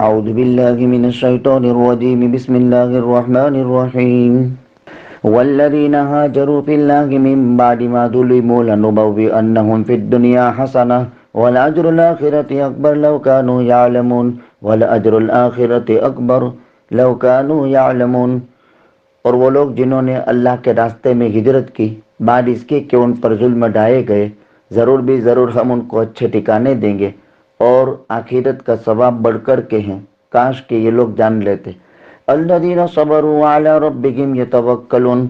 أعوذ بالله من الشيطان الرجيم بسم الله الرحمن الرحيم والذين هاجروا في الله من بعد ما ظلموا لنبوئنهم في الدنيا حسنة والأجر الآخرة أكبر لو كانوا يعلمون والأجر الآخرة أكبر لو كانوا يعلمون۔ اور وہ لوگ جنہوں نے اللہ کے راستے میں ہجرت کی بعد اس کے کہ ان پر ظلم ڈھائے گئے، ضرور بھی ضرور ہم ان کو اچھے ٹھکانے دیں گے اور آخرت کا ثواب بڑھ کر کے ہیں، کاش کہ یہ لوگ جان لیتے۔ الذین صبروا علی ربہم یتوکلون،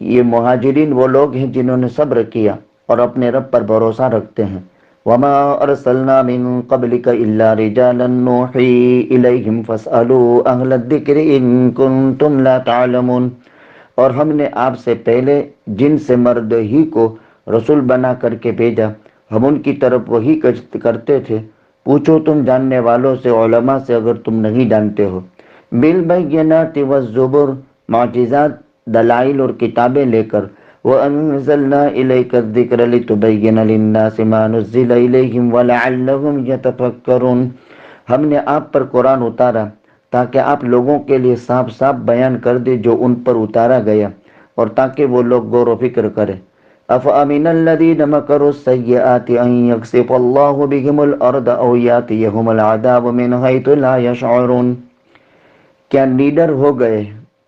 یہ مہاجرین وہ لوگ ہیں جنہوں نے صبر کیا اور اپنے رب پر بھروسہ رکھتے ہیں۔ وما ارسلنا من قبلک الا رجالا نوحی الیہم فاسألوا اہل الذکر ان کنتم لا تعلمون، اور ہم نے آپ سے پہلے جن سے مرد ہی کو رسول بنا کر کے بھیجا، ہم ان کی طرف وہی کرتے تھے، پوچھو تم جاننے والوں سے، علماء سے اگر تم نہیں جانتے ہو۔ بالبینات والزبر، معجزات، دلائل اور کتابیں لے کر۔ وَأَنزَلْنَا إِلَيْكَ الذِّكْرَ لِتُبَيِّنَ لِلنَّاسِ مَا نُزِّلَ إِلَيْهِمْ وَلَعَلَّهُمْ يَتَفَكَّرُونَ، ہم نے آپ پر قرآن اتارا تاکہ آپ لوگوں کے لیے صاف صاف بیان کر دے جو ان پر اتارا گیا، اور تاکہ وہ لوگ غور و فکر کریں۔ أَفَأَمِنَ الَّذِينَ مَكَرُوا السَّيِّئَاتِ أَن يَخْسِفَ اللَّهُ بِهِمُ الْأَرْضَ أَوْ يَأْتِيَهُمُ الْعَذَابُ مِنْ حَيْثُ لَا يَشْعُرُونَ، کیا نیڈر ہو گئے،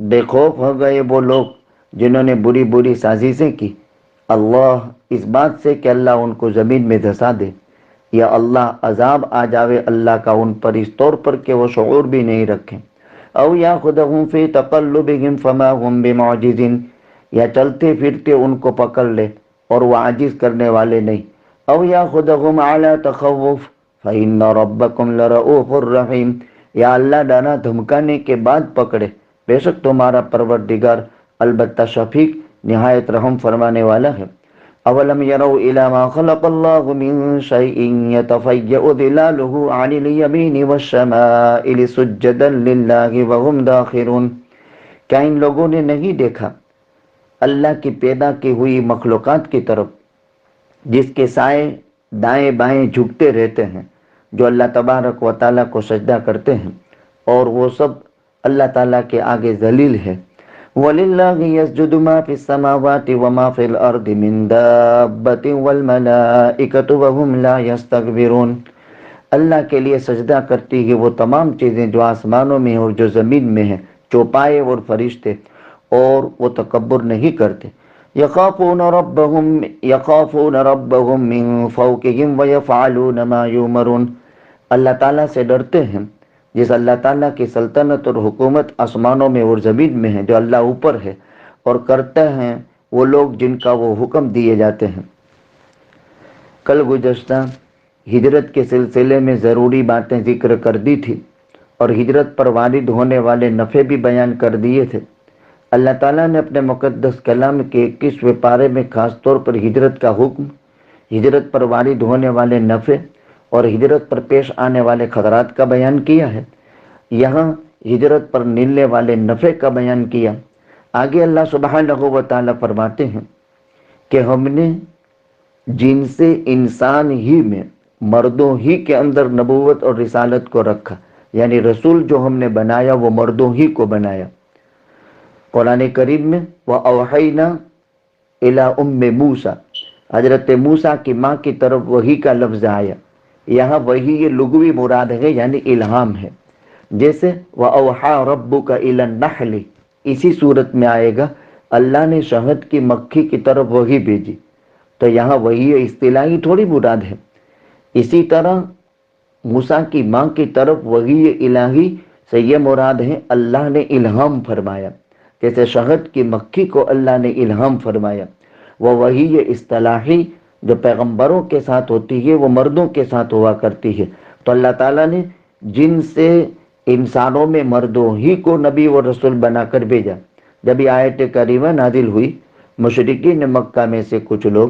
بے خوف ہو گئے وہ لوگ جنہوں نے بری بری سازشیں کی، اللہ اس بات سے کہ اللہ ان کو زمین میں دھسا دے، یا اللہ عذاب آ جاوے اللہ کا ان پر اس طور پر کہ وہ شعور بھی نہیں رکھیں۔ او یاخذہم فی تقلبہم فما ہم بمعجزین، یا چلتے پھرتے ان کو پکڑ لے اور وہ عاجز کرنے والے نہیں۔ او یاخذہم علی تخوف فإن ربکم لرؤوف الرحیم، یا اللہ ڈرا دھمکانے کے بعد پکڑے، بے شک تمہارا پروردگار البتہ شفیق نہایت رحم فرمانے والا ہے۔ اولم یروا الی ما خلق اللہ من شیء یتفیأ ظلالہ عن الیمین والشمائل سجدا للہ وہم داخرون، کیا ان لوگوں نے نہیں دیکھا اللہ کی پیدا کی ہوئی مخلوقات کی طرف جس کے سائے دائیں بائیں جھکتے رہتے ہیں، جو اللہ تبارک و تعالیٰ کو سجدہ کرتے ہیں، اور وہ سب اللہ تعالیٰ کے آگے ذلیل ہے۔ وَلِلَّهِ يَسْجُدُ مَا فِي السَّمَاوَاتِ وَمَا فِي الْأَرْضِ مِن دَابَّةٍ وَالْمَلَائِكَةُ وَهُمْ لَا يَسْتَكْبِرُونَ، اللہ کے لیے سجدہ کرتی ہے وہ تمام چیزیں جو آسمانوں میں اور جو زمین میں ہیں، چوپائے اور فرشتے، اور وہ تکبر نہیں کرتے۔ يَخَافُونَ رَبَّهُم مِّن فَوْقِهِمْ وَيَفْعَلُونَ مَا يُؤْمَرُونَ، اللہ تعالیٰ سے ڈرتے ہیں جس اللہ تعالیٰ کی سلطنت اور حکومت آسمانوں میں اور زمین میں ہے، جو اللہ اوپر ہے، اور کرتے ہیں وہ لوگ جن کا وہ حکم دیے جاتے ہیں۔ کل گزشتہ ہجرت کے سلسلے میں ضروری باتیں ذکر کر دی تھی اور ہجرت پر وارد ہونے والے نفع بھی بیان کر دیے تھے۔ اللہ تعالیٰ نے اپنے مقدس کلام کے 21ویں پارے میں خاص طور پر ہجرت کا حکم، ہجرت پر وارد ہونے والے نفع اور ہجرت پر پیش آنے والے خطرات کا بیان کیا ہے۔ یہاں ہجرت پر ملنے والے نفع کا بیان کیا۔ آگے اللہ سبحانہ و تعالیٰ فرماتے ہیں کہ ہم نے جن سے انسان ہی میں مردوں ہی کے اندر نبوت اور رسالت کو رکھا، یعنی رسول جو ہم نے بنایا وہ مردوں ہی کو بنایا۔ قرآن کریم میں وَأَوْحَيْنَا إِلَىٰ أُمِّ مُوسَىٰ، حضرت موسیٰ کی ماں کی طرف وحی کا لفظ آیا۔ یہاں وحی یہ لغوی مراد ہے، یعنی الہام ہے۔ جیسے وَأَوْحَىٰ رَبُّكَ إِلَى النَّحْلِ، اسی صورت میں آئے گا اللہ نے شہد کی مکھی کی طرف وحی بھیجی، تو یہاں وحی اصطلاحی تھوڑی مراد ہے۔ اسی طرح موسیٰ کی ماں کی طرف وحی الہی سے یہ مراد ہے اللہ نے الہام فرمایا، جیسے شہد کی مکھی کو اللہ نے الہام فرمایا۔ وہ وحی اصطلاحی جو پیغمبروں کے ساتھ ہوتی ہے وہ مردوں کے ساتھ ہوا کرتی ہے، تو اللہ تعالیٰ نے جن سے انسانوں میں مردوں ہی کو نبی و رسول بنا کر بھیجا۔ جب یہ آیت کریمہ نازل ہوئی، مشرکین مکہ میں سے کچھ لوگ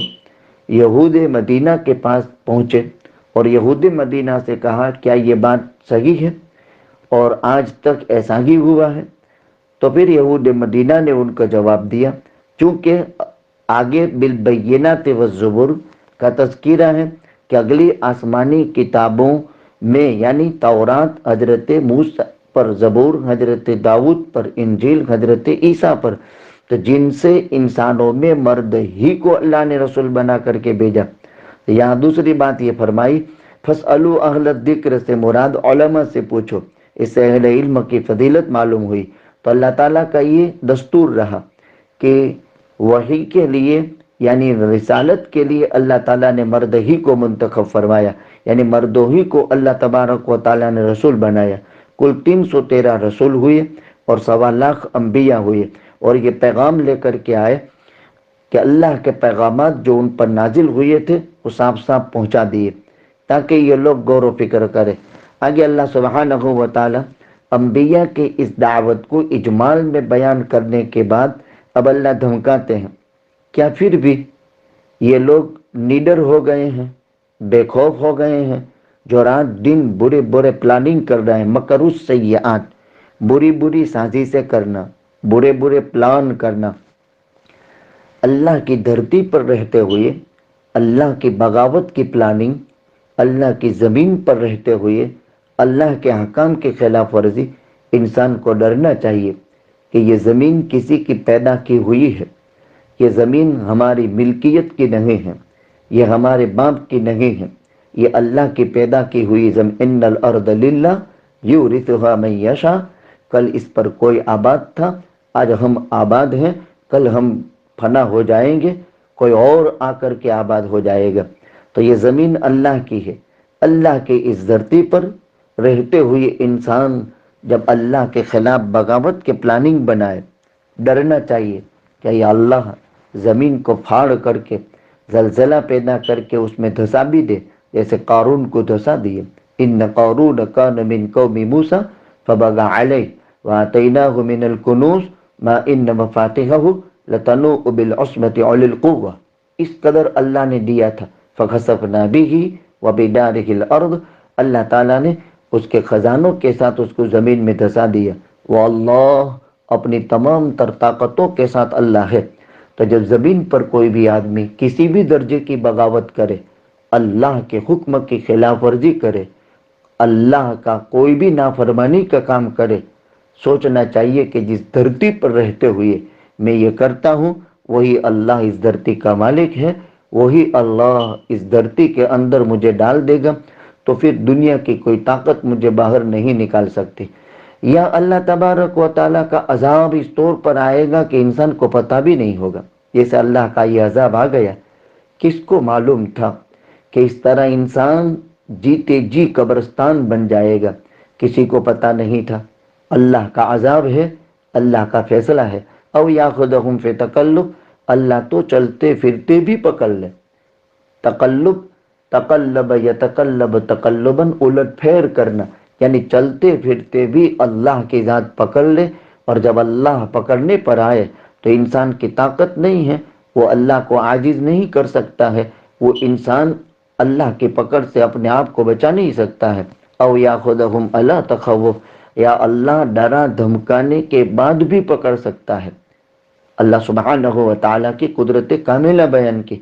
یہود مدینہ کے پاس پہنچے اور یہود مدینہ سے کہا کیا یہ بات صحیح ہے اور آج تک ایسا ہی ہوا ہے؟ تو پھر یہود مدینہ نے ان کا جواب دیا، چونکہ آگے بالبینات والزبر کا تذکرہ ہے کہ اگلی آسمانی کتابوں میں یعنی تورات حضرت موسیٰ پر، زبور حضرت داؤد پر، انجیل حضرت عیسیٰ پر، تو جن سے انسانوں میں مرد ہی کو اللہ نے رسول بنا کر کے بھیجا۔ یہاں دوسری بات یہ فرمائی فَاسْأَلُوا أَهْلَ الذِّكْرِ سے مراد علماء سے پوچھو، اس سے اہل علم کی فضیلت معلوم ہوئی۔ تو اللہ تعالیٰ کا یہ دستور رہا کہ وحی کے لیے یعنی رسالت کے لیے اللہ تعالیٰ نے مرد ہی کو منتخب فرمایا، یعنی مردوں ہی کو اللہ تبارک و تعالیٰ نے رسول بنایا۔ کل 313 رسول ہوئے اور 1.25 انبیاء ہوئے، اور یہ پیغام لے کر کے آئے کہ اللہ کے پیغامات جو ان پر نازل ہوئے تھے وہ صاف صاف پہنچا دیے تاکہ یہ لوگ غور و فکر کریں۔ آگے اللہ سبحانہ و تعالی انبیاء کے اس دعوت کو اجمال میں بیان کرنے کے بعد اب اللہ دھمکاتے ہیں، کیا پھر بھی یہ لوگ نیڈر ہو گئے ہیں، بے خوف ہو گئے ہیں، جو رات دن برے برے پلاننگ کر رہے ہیں، مکروس سیئات، بری بری سازشیں کرنا، برے برے پلان کرنا، اللہ کی دھرتی پر رہتے ہوئے اللہ کی بغاوت کی پلاننگ، اللہ کی زمین پر رہتے ہوئے اللہ کے احکام کی خلاف ورزی۔ انسان کو ڈرنا چاہیے کہ یہ زمین کسی کی پیدا کی ہوئی ہے، یہ زمین ہماری ملکیت کی نہیں ہے، یہ ہمارے باپ کی نہیں ہے، یہ اللہ کی پیدا کی ہوئی زمین۔ ان الارض للہ یورثھا من یشاء، کل اس پر کوئی آباد تھا، آج ہم آباد ہیں، کل ہم فنا ہو جائیں گے، کوئی اور آ کر کے آباد ہو جائے گا۔ تو یہ زمین اللہ کی ہے۔ اللہ کی اس دھرتی پر رہتے ہوئے انسان جب اللہ کے خلاف بغاوت کے پلاننگ بنائے، ڈرنا چاہیے کہ یا اللہ زمین کو پھاڑ کر کے زلزلہ پیدا کر کے اس میں دھسا بھی دے، جیسے قارون کو دھسا دیے۔ ان قارون کان من قوم موسیٰ فبغى علیہ وآتیناہ من الکنوز ما ان مفاتحہ لتنوء بالعصبۃ اولي القوہ، اس قدر اللہ نے دیا تھا۔ فخسفنا به وبداره الارض، اللہ تعالیٰ نے اس کے خزانوں کے ساتھ اس کو زمین میں دھسا دیا۔ وہ اللہ اپنی تمام تر طاقتوں کے ساتھ اللہ ہے۔ تو جب زمین پر کوئی بھی آدمی کسی بھی درجے کی بغاوت کرے، اللہ کے حکم کی خلاف ورزی کرے، اللہ کا کوئی بھی نافرمانی کا کام کرے، سوچنا چاہیے کہ جس دھرتی پر رہتے ہوئے میں یہ کرتا ہوں وہی اللہ اس دھرتی کا مالک ہے، وہی اللہ اس دھرتی کے اندر مجھے ڈال دے گا، تو پھر دنیا کی کوئی طاقت مجھے باہر نہیں نکال سکتی۔ یا اللہ تبارک و تعالیٰ کا عذاب اس طور پر آئے گا کہ انسان کو پتہ بھی نہیں ہوگا، جیسے اللہ کا یہ عذاب آ گیا۔ کس کو معلوم تھا کہ اس طرح انسان جیتے جی قبرستان بن جائے گا؟ کسی کو پتہ نہیں تھا۔ اللہ کا عذاب ہے، اللہ کا فیصلہ ہے۔ او یاخذہم فی تقلب، اللہ تو چلتے پھرتے بھی پکڑ لے۔ تقلب، تقلب یتقلب تقلباً، الٹ پھیر کرنا، یعنی چلتے پھرتے بھی اللہ کی ذات پکڑ لے۔ اور جب اللہ پکڑنے پر آئے تو انسان کی طاقت نہیں ہے، وہ اللہ کو عاجز نہیں کر سکتا ہے، وہ انسان اللہ کی پکڑ سے اپنے آپ کو بچا نہیں سکتا ہے۔ او یاخذہم الا تخوف، یا اللہ ڈرا دھمکانے کے بعد بھی پکڑ سکتا ہے۔ اللہ سبحانہ و تعالیٰ کی قدرت کاملہ بیان کی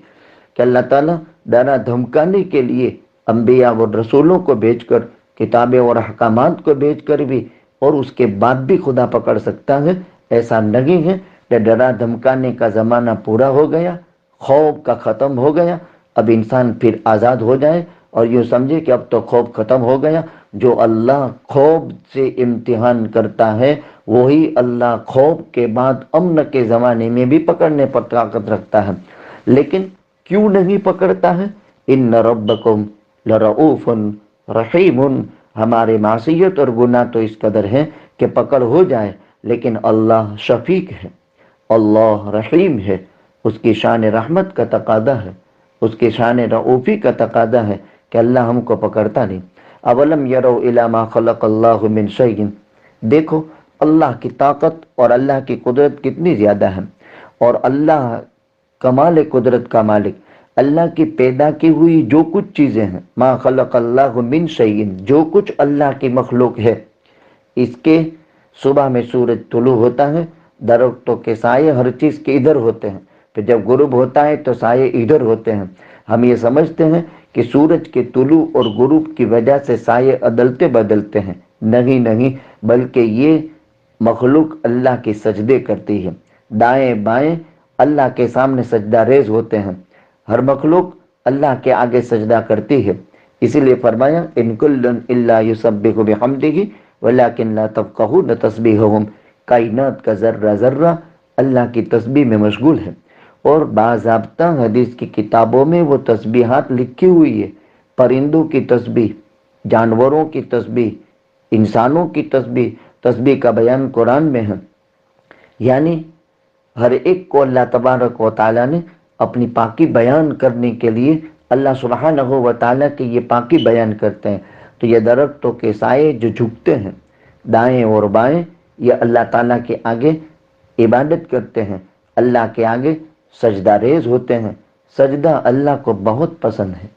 کہ اللہ تعالیٰ ڈرا دھمکانے کے لیے انبیاء و رسولوں کو بھیج کر، کتابیں اور احکامات کو بھیج کر بھی، اور اس کے بعد بھی خدا پکڑ سکتا ہے۔ ایسا نہیں ہے کہ ڈرا دھمکانے کا زمانہ پورا ہو گیا، خوف کا ختم ہو گیا، اب انسان پھر آزاد ہو جائے اور یوں سمجھے کہ اب تو خوف ختم ہو گیا۔ جو اللہ خوف سے امتحان کرتا ہے وہی اللہ خوف کے بعد امن کے زمانے میں بھی پکڑنے پر طاقت رکھتا ہے۔ لیکن کیوں نہیں پکڑتا ہے؟ ان ربکم لرؤوف رحیم، ہمارے معصیت اور گناہ تو اس قدر ہے کہ پکڑ ہو جائے، لیکن اللہ شفیق ہے، اللہ رحیم ہے، اس کی شان رحمت کا تقاضا ہے، اس کی شان رؤوفی کا تقاضا ہے کہ اللہ ہم کو پکڑتا نہیں۔ اولم یروا الی ما خلق اللہ من شیء، دیکھو اللہ کی طاقت اور اللہ کی قدرت کتنی زیادہ ہے، اور اللہ کمال قدرت کا مالک۔ اللہ کی پیدا کی ہوئی جو کچھ چیزیں ہیں، ما خلق اللہ من شیء، جو کچھ اللہ کی مخلوق ہے، اس کے صبح میں سورج طلوع ہوتا ہے، درختوں کے سائے ہر چیز کے ادھر ہوتے ہیں، پھر جب غروب ہوتا ہے تو سائے ادھر ہوتے ہیں۔ ہم یہ سمجھتے ہیں کہ سورج کے طلوع اور غروب کی وجہ سے سائے عدلتے بدلتے ہیں، نہیں نہیں، بلکہ یہ مخلوق اللہ کی سجدے کرتی ہے، دائیں بائیں اللہ کے سامنے سجدہ ریز ہوتے ہیں، ہر مخلوق اللہ کے آگے سجدہ کرتی ہے۔ اسی لیے فرمایا ان کل الا یسبح بحمدہ ولکن لا تفقهون تسبیحهم، کائنات کا ذرہ ذرہ اللہ کی تسبیح میں مشغول ہے، اور باضابطہ حدیث کی کتابوں میں وہ تسبیحات لکھی ہوئی ہے، پرندوں کی تسبیح، جانوروں کی تسبیح، انسانوں کی تسبیح، تسبیح کا بیان قرآن میں ہے۔ یعنی ہر ایک کو اللہ تبارک و تعالیٰ نے اپنی پاکی بیان کرنے کے لیے، اللہ سبحانہ و تعالیٰ کی یہ پاکی بیان کرتے ہیں۔ تو یہ درختوں کے سائے جو جھکتے ہیں دائیں اور بائیں، یہ اللہ تعالیٰ کے آگے عبادت کرتے ہیں، اللہ کے آگے سجدہ ریز ہوتے ہیں۔ سجدہ اللہ کو بہت پسند ہے۔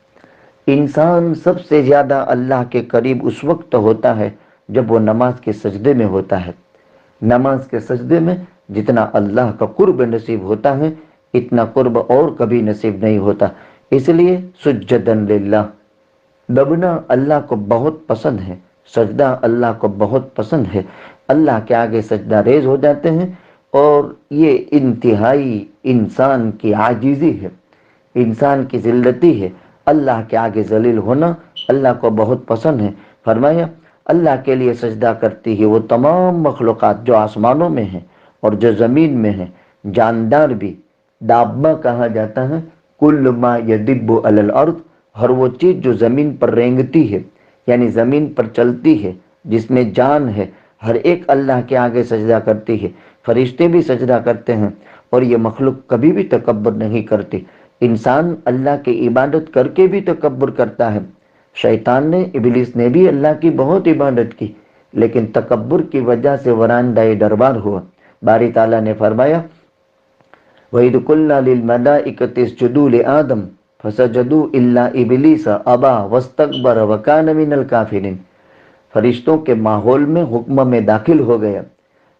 انسان سب سے زیادہ اللہ کے قریب اس وقت ہوتا ہے جب وہ نماز کے سجدے میں ہوتا ہے۔ نماز کے سجدے میں جتنا اللہ کا قرب نصیب ہوتا ہے، اتنا قرب اور کبھی نصیب نہیں ہوتا۔ اس لیے سجدن للہ، دبنا اللہ کو بہت پسند ہے، سجدہ اللہ کو بہت پسند ہے۔ اللہ کے آگے سجدہ ریز ہو جاتے ہیں، اور یہ انتہائی انسان کی عاجزی ہے، انسان کی ذلتی ہے۔ اللہ کے آگے ذلیل ہونا اللہ کو بہت پسند ہے۔ فرمایا اللہ کے لیے سجدہ کرتی ہے وہ تمام مخلوقات جو آسمانوں میں ہیں اور جو زمین میں ہیں، جاندار بھی، دابہ کہا جاتا ہے کل ما یدب علی الارض، ہر وہ چیز جو زمین پر رینگتی ہے، یعنی زمین پر چلتی ہے، جس میں جان ہے، ہر ایک اللہ کے آگے سجدہ کرتی ہے۔ فرشتے بھی سجدہ کرتے ہیں، اور یہ مخلوق کبھی بھی تکبر نہیں کرتی۔ انسان اللہ کی عبادت کر کے بھی تکبر کرتا ہے۔ شیطان نے، ابلیس نے بھی اللہ کی بہت عبادت کی، لیکن تکبر کی وجہ سے ورانڈہ دربار ہوا۔ باری تعالیٰ نے فرمایا وَإِذْ قُلْنَا لِلْمَلَائِكَةِ اسْجُدُوا لِآدَمَ فَسَجَدُوا إِلَّا إِبْلِيسَ أَبَىٰ وَاسْتَكْبَرَ وَكَانَ مِنَ الْكَافِرِينَ، فرشتوں کے ماحول میں حکم میں داخل ہو گیا،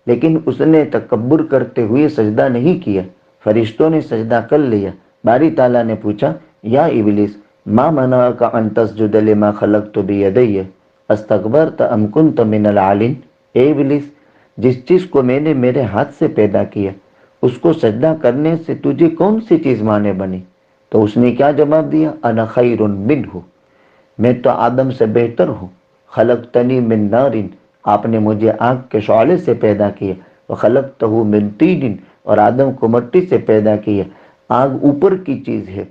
لیکن اس نے تکبر کرتے ہوئے سجدہ نہیں کیا۔ فرشتوں نے سجدہ کر لیا۔ باری تعالیٰ نے پوچھا یا ابلیس ما منعک ان تسجد لما خلقت بیدی استکبرت ام کنت من العالین، اے ابلیس، جس چیز کو میں نے میرے ہاتھ سے پیدا کیا اس کو سجدہ کرنے سے تجھے کون سی چیز مانے بنی؟ تو اس نے کیا جواب دیا؟ انا خیر منہ، میں تو آدم سے بہتر ہوں۔ خلقتنی من نار، آپ نے مجھے آگ کے شعلے سے پیدا کیا، وخلقتہ من طین، اور آدم کو مٹی سے پیدا کیا۔ آگ اوپر کی چیز ہے،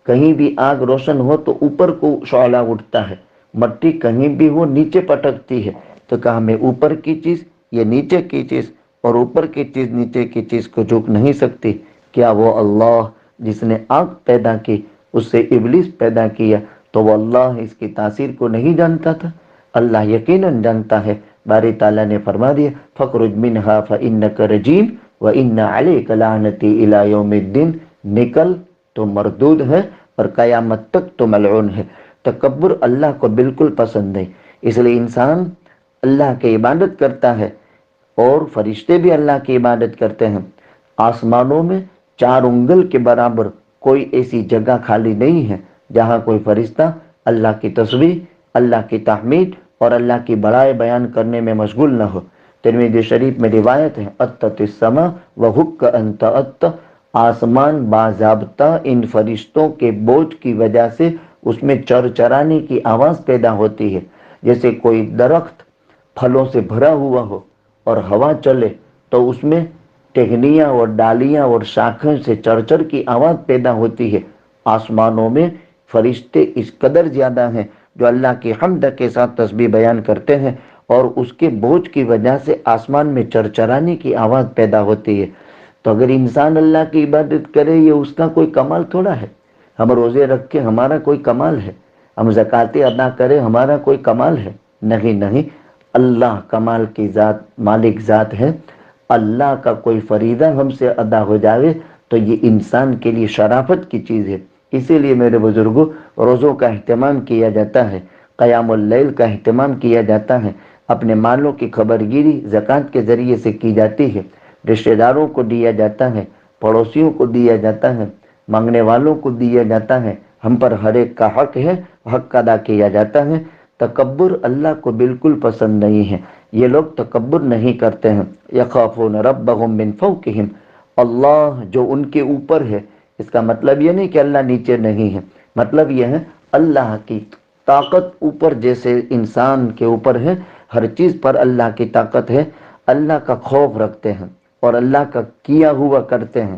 کہیں بھی آگ روشن ہو تو اوپر کو شعلہ اٹھتا ہے، مٹی کہیں بھی ہو نیچے پٹکتی ہے۔ تو کہا میں اوپر کی چیز یہ نیچے کی چیز، اور اوپر کی چیز نیچے کی چیز کو جھک نہیں سکتی۔ کیا وہ اللہ جس نے آگ پیدا کی اس سے ابلیس پیدا کیا، تو وہ اللہ اس کی تاثیر کو نہیں جانتا تھا؟ اللہ یقیناً جانتا ہے۔ باری تعالیٰ نے فرما دیا فَخْرُجْ مِنْهَا فَإِنَّكَ رَجِيمٌ وَإِنَّ عَلَيْكَ لَعْنَتِي إِلَىٰ يَوْمِ الدِّينِ، نکل تو مردود ہے اور قیامت تک تو ملعون ہے۔ تکبر اللہ کو بالکل پسند نہیں، اس لیے انسان اللہ کی عبادت کرتا ہے، اور فرشتے بھی اللہ کی عبادت کرتے ہیں۔ آسمانوں میں 4 انگل کے برابر کوئی ایسی جگہ خالی نہیں ہے جہاں کوئی فرشتہ اللہ کی تسبیح، اللہ کی تحمید اور اللہ کی بڑائی بیان کرنے میں مشغول نہ ہو۔ ترمذی شریف میں روایت ہے اتت السما وحک انت ات، آسمان باضابطہ ان فرشتوں کے بوجھ کی وجہ سے اس میں چرچرانے کی آواز پیدا ہوتی ہے، جیسے کوئی درخت پھلوں سے بھرا ہوا ہو اور ہوا چلے تو اس میں ٹہنیاں اور ڈالیاں اور شاخیں سے چرچر کی آواز پیدا ہوتی ہے۔ آسمانوں میں فرشتے اس قدر زیادہ ہیں جو اللہ کی حمد کے ساتھ تسبیح بیان کرتے ہیں، اور اس کے بوجھ کی وجہ سے آسمان میں چرچرانے کی آواز پیدا ہوتی ہے۔ تو اگر انسان اللہ کی عبادت کرے یہ اس کا کوئی کمال تھوڑا ہے۔ ہم روزے رکھے ہمارا کوئی کمال ہے، ہم زکاتیں ادا کرے ہمارا کوئی کمال ہے؟ نہیں نہیں، اللہ کمال کی ذات، مالک ذات ہے۔ اللہ کا کوئی فریضہ ہم سے ادا ہو جائے تو یہ انسان کے لیے شرافت کی چیز ہے، اسی لیے میرے بزرگوں روزوں کا اہتمام کیا جاتا ہے، قیام اللیل کا اہتمام کیا جاتا ہے، اپنے مالوں کی خبرگیری زکوٰۃ کے ذریعے سے کی جاتی ہے، رشتہ داروں کو دیا جاتا ہے، پڑوسیوں کو دیا جاتا ہے، مانگنے والوں کو دیا جاتا ہے، ہم پر ہر ایک کا حق ہے، حق ادا کیا جاتا ہے۔ تکبر اللہ کو بالکل پسند نہیں ہے، یہ لوگ تکبر نہیں کرتے ہیں۔ یخافون ربهم من فوقهم، اللہ جو ان کے اوپر ہے، اس کا مطلب یہ نہیں کہ اللہ نیچے نہیں ہے، مطلب یہ ہے اللہ کی طاقت اوپر جیسے انسان کے اوپر ہے، ہر چیز پر اللہ کی طاقت ہے، اللہ کا خوف رکھتے ہیں اور اللہ کا کیا ہوا کرتے ہیں۔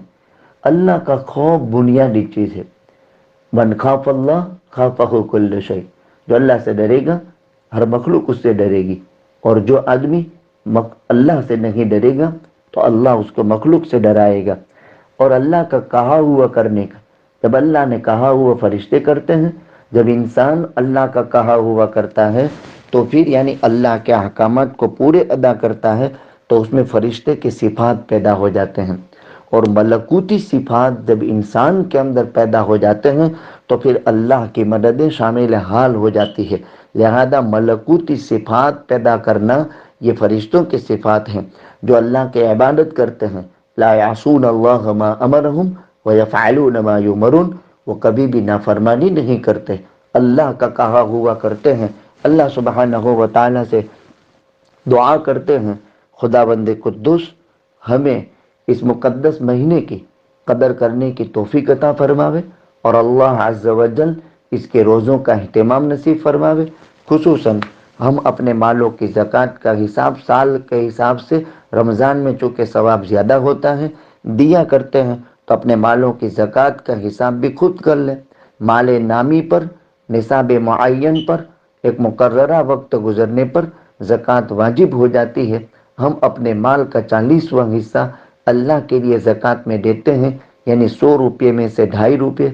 اللہ کا خوف بنیادی چیز ہے، من خاف اللہ خافہ کل شیء، جو اللہ سے ڈرے گا ہر مخلوق اس سے ڈرے گی، اور جو آدمی اللہ سے نہیں ڈرے گا تو اللہ اس کو مخلوق سے ڈرائے گا۔ اور اللہ کا کہا ہوا کرنے کا، جب اللہ نے کہا ہوا فرشتے کرتے ہیں، جب انسان اللہ کا کہا ہوا کرتا ہے تو پھر یعنی اللہ کے احکامات کو پورے ادا کرتا ہے تو اس میں فرشتے کے صفات پیدا ہو جاتے ہیں، اور ملکوتی صفات جب انسان کے اندر پیدا ہو جاتے ہیں تو پھر اللہ کی مددیں شامل حال ہو جاتی ہے۔ لہذا ملکوتی صفات پیدا کرنا یہ فرشتوں کے صفات ہیں جو اللہ کے عبادت کرتے ہیں۔ لا یعصون اللہ ما امرہم ویفعلون ما یؤمرون، وہ کبھی بھی نافرمانی نہیں کرتے، اللہ کا کہا ہوا کرتے ہیں، اللہ سبحانہ و تعالی سے دعا کرتے ہیں خداوند قدوس ہمیں اس مقدس مہینے کی قدر کرنے کی توفیق عطا فرماوے، اور اللہ عز و جل اس کے روزوں کا اہتمام نصیب فرماوے۔ خصوصاً ہم اپنے مالوں کی زکوٰۃ کا حساب سال کے حساب سے رمضان میں چونکہ ثواب زیادہ ہوتا ہے دیا کرتے ہیں، تو اپنے مالوں کی زکوٰۃ کا حساب بھی خود کر لیں۔ مال نامی پر، نصاب معین پر، ایک مقررہ وقت گزرنے پر زکوٰۃ واجب ہو جاتی ہے۔ ہم اپنے مال کا 40واں حصہ اللہ کے لیے زکوٰۃ میں دیتے ہیں، یعنی 100 روپے میں سے 2.5 روپے،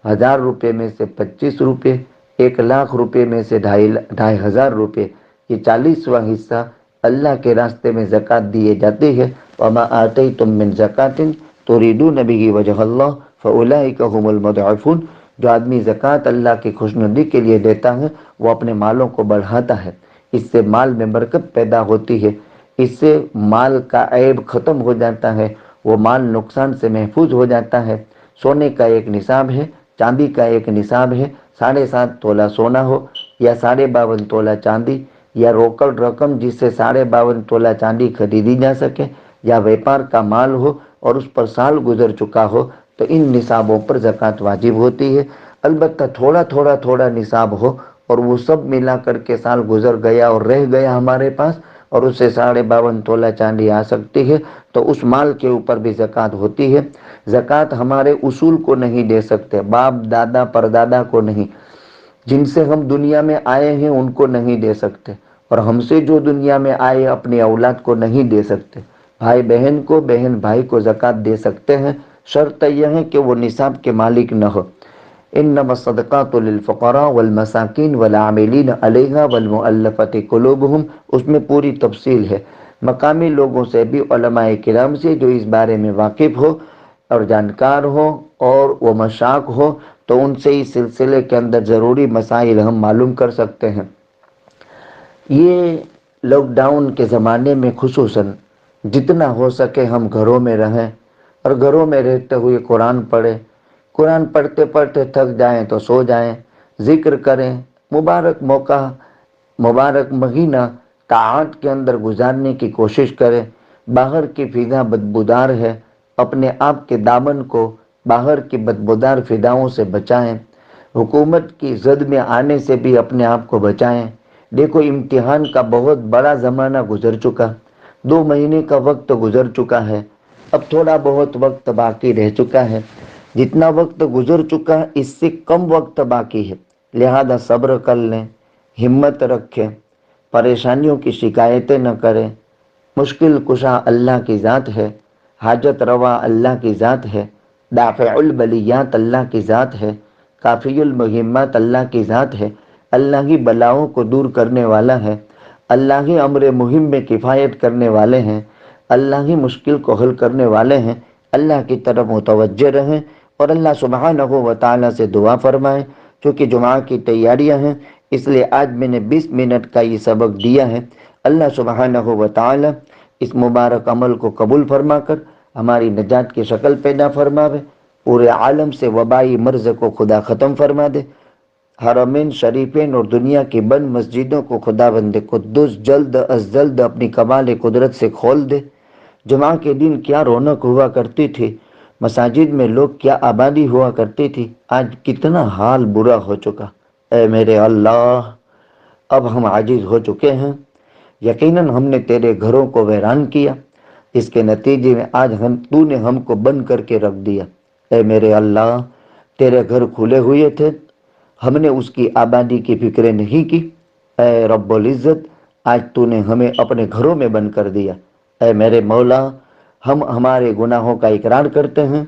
1000 روپے میں سے 25 روپے، 1,00,000 روپے میں سے 2,500 روپے، یہ 40واں حصہ اللہ کے راستے میں زکوٰۃ دیے جاتے ہیں۔ وما آتیتم من زکوٰۃ تریدون بہ وجہ اللہ فاولئک هم المضعفون، جو آدمی زکوٰۃ اللہ کی خوشنودی کے لیے دیتا ہے وہ اپنے مالوں کو بڑھاتا ہے، اس سے مال میں برکت پیدا ہوتی ہے، اس سے مال کا عیب ختم ہو جاتا ہے، وہ مال نقصان سے محفوظ ہو جاتا ہے۔ سونے کا ایک نصاب ہے، چاندی کا ایک نصاب ہے، 7.5 تولہ سونا ہو یا 52.5 تولہ چاندی، یا روکڑ رقم جس سے 52.5 تولہ چاندی خریدی جا سکے، یا ویپار کا مال ہو اور اس پر سال گزر چکا ہو، تو ان نصابوں پر زکوٰۃ واجب ہوتی ہے۔ البتہ تھوڑا نصاب ہو اور وہ سب ملا کر کے سال گزر گیا اور رہ گیا ہمارے پاس، اور اسے 52.5 تولہ چاندی آ سکتی ہے، تو اس مال کے اوپر بھی زکوٰۃ ہوتی ہے۔ زکوٰۃ ہمارے اصول کو نہیں دے سکتے، باپ دادا پردادا کو نہیں، جن سے ہم دنیا میں آئے ہیں ان کو نہیں دے سکتے، اور ہم سے جو دنیا میں آئے اپنی اولاد کو نہیں دے سکتے۔ بھائی بہن کو، بہن بھائی کو زکوٰۃ دے سکتے ہیں، شرط یہ ہے کہ وہ نصاب کے مالک نہ ہو۔ انما الصدقات للفقراء والمساکین والعاملین علیہا والمؤلفۃ قلوبہم، اس میں پوری تفصیل ہے۔ مقامی لوگوں سے بھی، علماء کرام سے جو اس بارے میں واقف ہو اور جانکار ہو اور وہ مشاق ہو، تو ان سے اس سلسلے کے اندر ضروری مسائل ہم معلوم کر سکتے ہیں۔ یہ لاک ڈاؤن کے زمانے میں خصوصاً جتنا ہو سکے ہم گھروں میں رہیں، اور گھروں میں رہتے ہوئے قرآن پڑھیں، قرآن پڑھتے پڑھتے تھک جائیں تو سو جائیں، ذکر کریں، مبارک موقع، مبارک مہینہ طاعت کے اندر گزارنے کی کوشش کریں۔ باہر کی فضا بدبودار ہے، اپنے آپ کے دامن کو باہر کی بدبودار فضاؤں سے بچائیں، حکومت کی زد میں آنے سے بھی اپنے آپ کو بچائیں۔ دیکھو امتحان کا بہت بڑا زمانہ گزر چکا، 2 مہینے کا وقت گزر چکا ہے، اب تھوڑا بہت وقت باقی رہ چکا ہے۔ جتنا وقت گزر چکا اس سے کم وقت باقی ہے، لہذا صبر کر لیں، ہمت رکھیں، پریشانیوں کی شکایتیں نہ کریں۔ مشکل کشا اللہ کی ذات ہے، حاجت روا اللہ کی ذات ہے، دافع البلیات اللہ کی ذات ہے، کافی المہمات اللہ کی ذات ہے۔ اللہ ہی بلاؤں کو دور کرنے والا ہے، اللہ ہی امر مہم میں کفایت کرنے والے ہیں، اللہ ہی مشکل کو حل کرنے والے ہیں۔ اللہ کی طرف متوجہ رہیں اور اللہ سبحانہ و تعالیٰ سے دعا فرمائیں. چونکہ جمعہ کی تیاریاں ہیں اس لیے آج میں نے 20 منٹ کا یہ سبق دیا ہے. اللہ سبحانہ و تعالیٰ اس مبارک عمل کو قبول فرما کر ہماری نجات کی شکل پیدا فرماوے. پورے عالم سے وبائی مرض کو خدا ختم فرما دے. حرمین شریفین اور دنیا کی بند مسجدوں کو خداوند قدوس جلد از جلد اپنی کمال قدرت سے کھول دے. جمعہ کے دن کیا رونق ہوا کرتی تھی، مساجد میں لوگ کیا آبادی ہوا کرتی تھی، آج کتنا حال برا ہو چکا. اے میرے اللہ، اب ہم عاجز ہو چکے ہیں. یقیناً ہم نے تیرے گھروں کو ویران کیا، اس کے نتیجے میں آج تو نے ہم کو بند کر کے رکھ دیا. اے میرے اللہ، تیرے گھر کھلے ہوئے تھے، ہم نے اس کی آبادی کی فکر نہیں کی. اے رب العزت، آج تو نے ہمیں اپنے گھروں میں بند کر دیا. اے میرے مولا، ہم ہمارے گناہوں کا اقرار کرتے ہیں،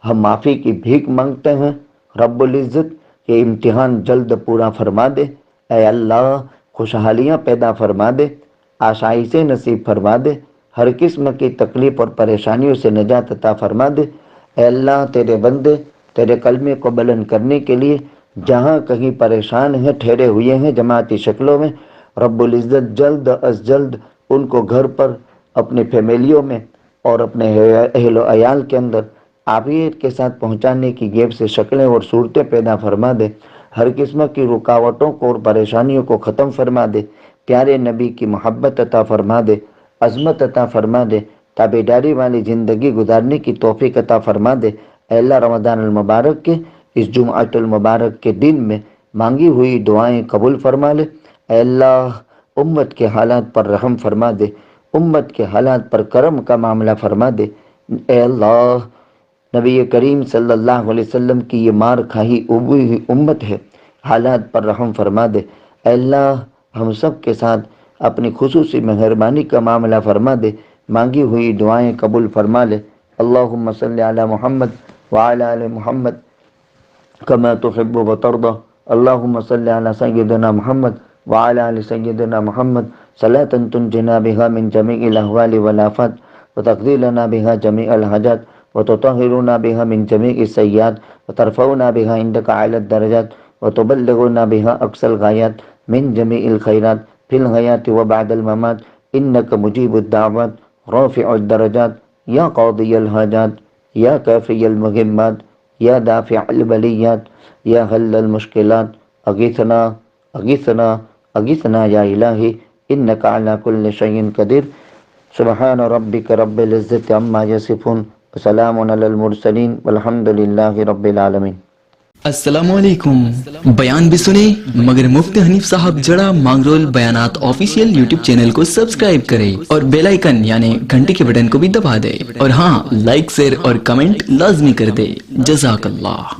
ہم معافی کی بھیک مانگتے ہیں. رب العزت، یہ امتحان جلد پورا فرما دے. اے اللہ، خوشحالیاں پیدا فرما دے، آسائشیں نصیب فرما دے، ہر قسم کی تکلیف اور پریشانیوں سے نجات عطا فرما دے. اے اللہ، تیرے بندے تیرے کلمے کو بلند کرنے کے لیے جہاں کہیں پریشان ہیں، ٹھہرے ہوئے ہیں جماعتی شکلوں میں، رب العزت جلد از جلد ان کو گھر پر، اپنے فیملیوں میں اور اپنے اہل و عیال کے اندر عافیت کے ساتھ پہنچانے کی غیب سے شکلیں اور صورتیں پیدا فرما دے. ہر قسم کی رکاوٹوں کو اور پریشانیوں کو ختم فرما دے. پیارے نبی کی محبت عطا فرما دے، عظمت عطا فرما دے، تابعداری والی زندگی گزارنے کی توفیق عطا فرما دے. اے اللہ، رمضان المبارک کے اس جمعۃ المبارک کے دن میں مانگی ہوئی دعائیں قبول فرما لے. اے اللہ، امت کے حالات پر رحم فرما دے، امت کے حالات پر کرم کا معاملہ فرما دے. اے اللہ، نبی کریم صلی اللہ علیہ وسلم کی یہ مار کھائی ہوئی امت ہے، حالات پر رحم فرما دے. اے اللہ، ہم سب کے ساتھ اپنی خصوصی مہربانی کا معاملہ فرما دے، مانگی ہوئی دعائیں قبول فرما لے. اللہم صلی علی محمد وعلی آل محمد کما تحب و ترضى. اللہم صلی علی سیدنا محمد وعلی آل سیدنا محمد صلاة تنجنا بها من جميع الاحوال والآفات وتقضي لنا بها جميع الحاجات وتطهرنا بها من جميع السيئات وترفعنا بها عندك أعلى الدرجات وتبلغنا بها أقصى الغايات من جميع الخيرات في الحياة وبعد الممات إنك مجيب الدعوات رافع الدرجات يا قاضي الحاجات يا كافي المهمات يا دافع البليات يا حل المشكلات. أغثنا أغثنا أغثنا يا إلهي إنك على كل شيء قدير. سبحان ربك رب العزة عما يصفون وسلام على المرسلين والحمد لله رب العالمين. السلام علیکم. بیان بھی سنے مگر مفتی حنیف صاحب جڑا مانگرول بیانات آفیشیل یوٹیوب چینل کو سبسکرائب کرے اور بیل آئیکن یعنی گھنٹی کے بٹن کو بھی دبا دے. اور ہاں، لائک، شیئر اور کمنٹ لازمی کر دے. جزاک اللہ.